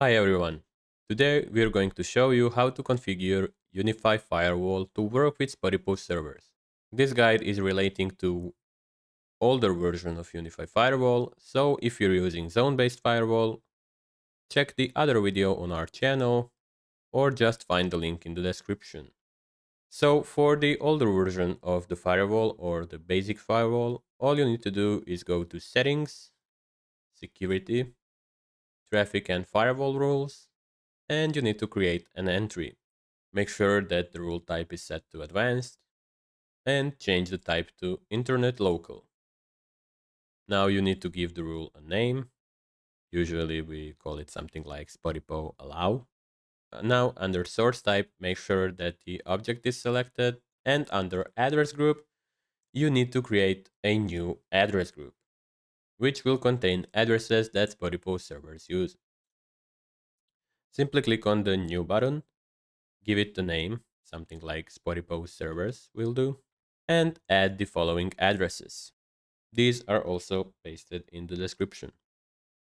Hi everyone. Today we are going to show you how to configure Unifi Firewall to work with Spotipo servers. This guide is relating to older version of Unifi Firewall, so if you're using zone-based firewall, check the other video on our channel or just find the link in the description. So for the older version of the firewall or the basic firewall, all you need to do is go to Settings, Security, Traffic and Firewall Rules, and you need to create an entry. Make sure that the rule type is set to advanced and change the type to internet local. Now you need to give the rule a name. Usually we call it something like Spotipo allow. Now under source type, make sure that the object is selected, and under address group, you need to create a new address group, which will contain addresses that Spotipo servers use. Simply click on the new button, give it the name, something like Spotipo servers will do, and add the following addresses. These are also pasted in the description.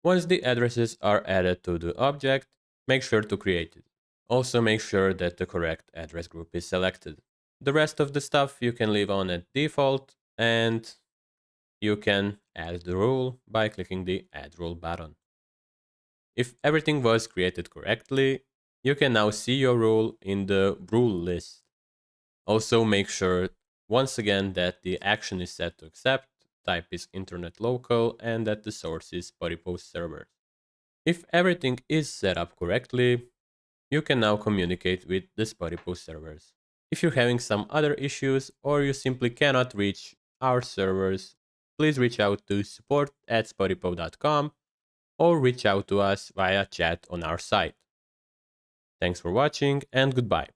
Once the addresses are added to the object, make sure to create it. Also make sure that the correct address group is selected. The rest of the stuff you can leave on at default, and you can add the rule by clicking the Add Rule button. If everything was created correctly, you can now see your rule in the rule list. Also make sure once again that the action is set to accept, type is internet local, and that the source is Spotipo servers. If everything is set up correctly, you can now communicate with the Spotipo servers. If you're having some other issues or you simply cannot reach our servers, please reach out to support@spotipo.com or reach out to us via chat on our site. Thanks for watching and goodbye.